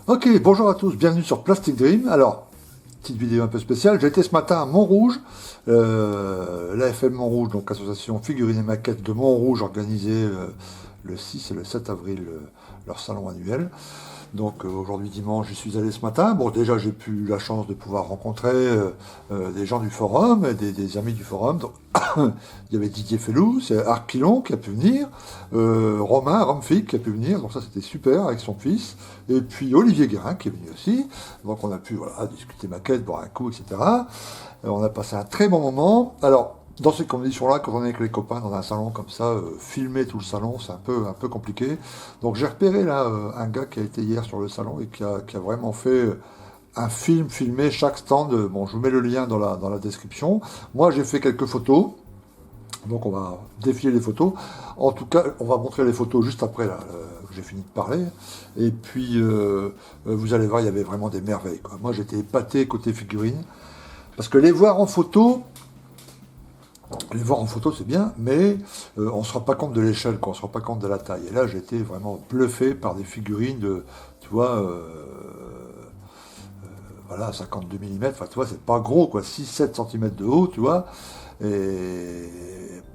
Ok, bonjour à tous, bienvenue sur Plastic Dream. Alors, petite vidéo un peu spéciale. J'ai été ce matin à Montrouge, l'AFM Montrouge, donc association figurines et maquettes de Montrouge, organisée le 6 et le 7 avril, leur salon annuel. Donc aujourd'hui dimanche, j'y suis allé ce matin. Bon, déjà j'ai eu la chance de pouvoir rencontrer des gens du forum, des amis du forum. Donc, il y avait Didier Fellou, c'est Arc Pilon qui a pu venir, Romain Ramfic qui a pu venir, donc ça c'était super avec son fils. Et puis Olivier Guérin qui est venu aussi. Donc on a pu voilà, discuter maquette, boire un coup, etc. On a passé un très bon moment. Alors, dans ces conditions-là, quand on est avec les copains dans un salon comme ça, filmer tout le salon, c'est un peu compliqué. Donc j'ai repéré là un gars qui a été hier sur le salon et qui a vraiment fait un film, filmé chaque stand. Bon, je vous mets le lien dans la description. Moi, j'ai fait quelques photos. Donc on va défiler les photos. En tout cas, on va montrer les photos juste après là, que j'ai fini de parler. Et puis, vous allez voir, il y avait vraiment des merveilles, quoi. Moi, j'étais épaté côté figurines. Parce que les voir en photo, c'est bien, mais on ne se rend pas compte de l'échelle, quoi, on ne se rend pas compte de la taille. Et là, j'étais vraiment bluffé par des figurines de, tu vois, voilà, 52 mm, enfin, tu vois, c'est pas gros, quoi, 6-7 cm de haut, tu vois, et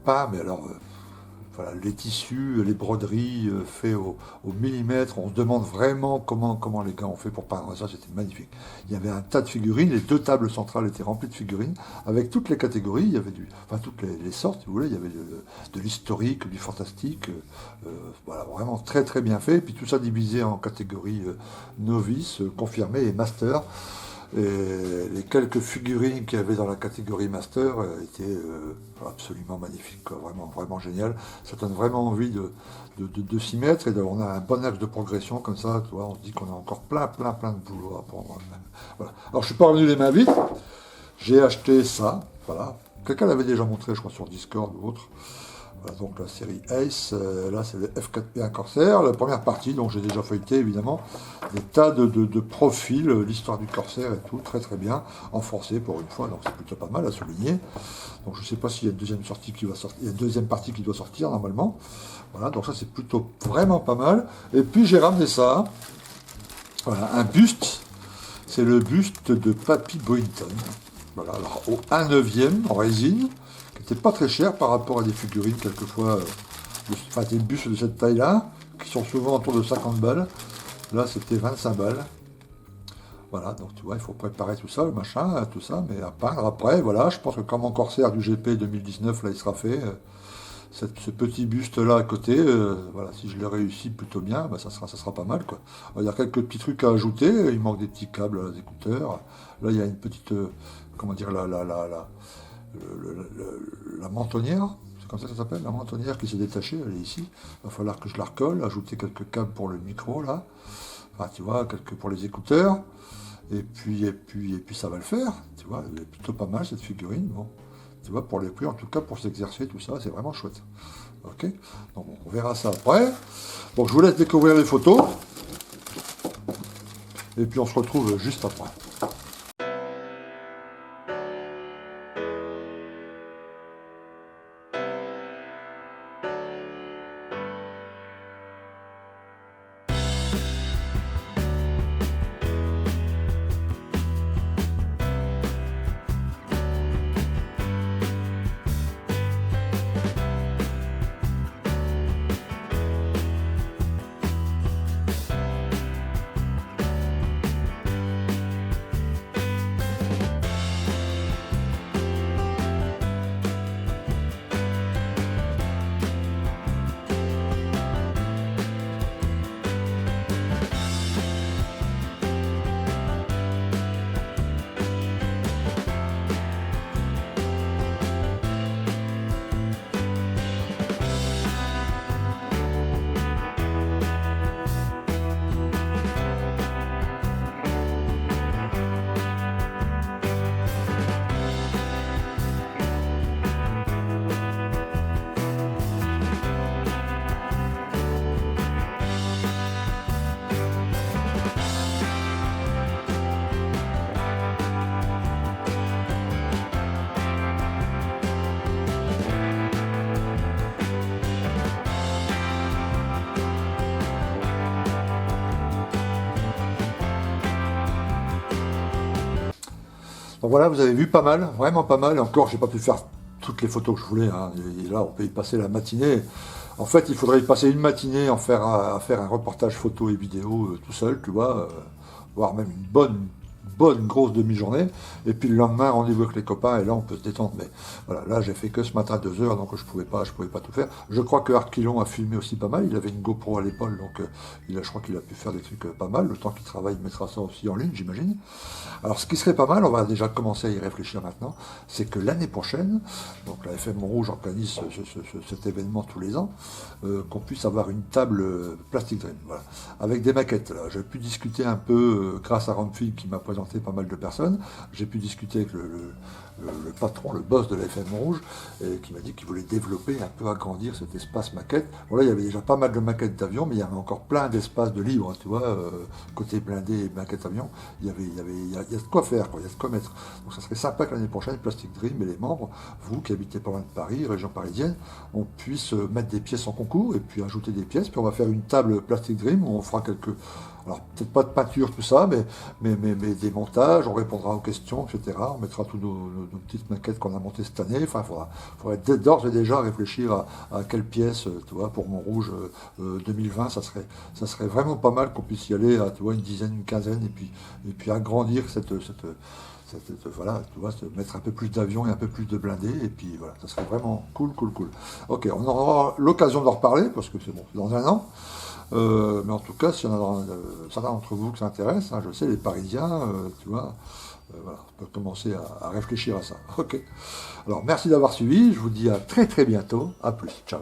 pas, mais alors, voilà, les tissus, les broderies faits au millimètre, on se demande vraiment comment les gars ont fait pour peindre ça, c'était magnifique. Il y avait un tas de figurines, les deux tables centrales étaient remplies de figurines, avec toutes les catégories, il y avait enfin toutes les sortes, si vous voulez, il y avait de l'historique, du fantastique, voilà, vraiment très très bien fait, et puis tout ça divisé en catégories novices, confirmées et master. Et les quelques figurines qu'il y avait dans la catégorie Master étaient absolument magnifiques, quoi. Vraiment, vraiment génial. Ça donne vraiment envie de s'y mettre et on a un bon axe de progression comme ça, tu vois, on se dit qu'on a encore plein de boulot à prendre. Voilà. Alors je suis pas revenu les mains vides, j'ai acheté ça, voilà. Quelqu'un l'avait déjà montré, je crois, sur Discord ou autre. Voilà, donc la série Ace, là c'est le F4P1 Corsair, la première partie, dont j'ai déjà feuilleté évidemment, des tas de profils, l'histoire du Corsair et tout, très très bien, en français pour une fois, donc c'est plutôt pas mal à souligner. Donc je ne sais pas s'il y a une deuxième sortie qui va sortir, il y a une deuxième partie qui doit sortir normalement. Voilà, donc ça c'est plutôt vraiment pas mal. Et puis j'ai ramené ça, voilà, un buste, c'est le buste de Papy Boynton. Voilà, alors au 1/9 en résine, qui n'était pas très cher par rapport à des figurines quelquefois, enfin des bustes de cette taille-là, qui sont souvent autour de 50 balles. Là c'était 25 balles. Voilà, donc tu vois, il faut préparer tout ça, le machin, tout ça, mais à peindre après, voilà, je pense que comme mon Corsair du GP 2019, là il sera fait, ce petit buste-là à côté, voilà, si je le réussis plutôt bien, bah, ça sera pas mal, quoi. Alors, il y a quelques petits trucs à ajouter, il manque des petits câbles à écouteurs. Là, il y a une petite, comment dire, la mentonnière, c'est comme ça que ça s'appelle, la mentonnière qui s'est détachée, elle est ici. Il va falloir que je la recolle, ajouter quelques câbles pour le micro, là. Enfin, tu vois, quelques pour les écouteurs. Et puis ça va le faire, tu vois, elle est plutôt pas mal cette figurine, bon. Tu vois, pour les prix, en tout cas pour s'exercer, tout ça, c'est vraiment chouette. Ok. Donc on verra ça après. Donc je vous laisse découvrir les photos. Et puis on se retrouve juste après. Donc voilà, vous avez vu pas mal, vraiment pas mal. Et encore, j'ai pas pu faire toutes les photos que je voulais, hein. Et là, on peut y passer la matinée. En fait, il faudrait y passer une matinée à faire un reportage photo et vidéo tout seul, tu vois, voire même une bonne grosse demi-journée. Et puis le lendemain, rendez-vous avec les copains, et là, on peut se détendre. Mais voilà, là, j'ai fait que ce matin 2 heures, donc je pouvais pas tout faire. Je crois que Arquilon a filmé aussi pas mal. Il avait une GoPro à l'épaule, donc je crois qu'il a pu faire des trucs pas mal. Le temps qu'il travaille, il mettra ça aussi en ligne, j'imagine. Alors, ce qui serait pas mal, on va déjà commencer à y réfléchir maintenant, c'est que l'année prochaine, donc la FM Montrouge organise cet événement tous les ans, qu'on puisse avoir une table Plastic Dream, voilà, avec des maquettes. J'ai pu discuter un peu, grâce à Ramfil qui m'a présenté pas mal de personnes, j'ai pu discuter avec le patron, le boss de la FM Montrouge, et qui m'a dit qu'il voulait développer, un peu agrandir cet espace maquette. Voilà, il y avait déjà pas mal de maquettes d'avions, mais il y avait encore plein d'espaces de libre, tu vois, côté blindé et maquette avion, il y a de quoi faire, quoi, il y a de quoi mettre. Donc ça serait sympa que l'année prochaine, Plastic Dream et les membres, vous qui habitez pas loin de Paris, région parisienne, on puisse mettre des pièces en concours et puis ajouter des pièces, puis on va faire une table Plastic Dream où on fera quelques, alors peut-être pas de peinture, tout ça, mais des montages, on répondra aux questions, etc. On mettra toutes nos petites maquettes qu'on a montées cette année. Enfin, faudrait d'ores et déjà réfléchir à quelle pièce, tu vois, pour Montrouge 2020, ça serait vraiment pas mal qu'on puisse y aller à, tu vois, une dizaine, une quinzaine, et puis agrandir voilà, tu vois, se mettre un peu plus d'avions et un peu plus de blindés, et puis voilà, ça serait vraiment cool. Ok, on aura l'occasion d'en reparler, parce que c'est bon, c'est dans un an. Mais en tout cas, s'il y en a certains d'entre vous que ça intéresse, hein, je sais, les Parisiens, tu vois, voilà, on peut commencer à réfléchir à ça. Ok. Alors, merci d'avoir suivi, je vous dis à très bientôt, à plus, ciao.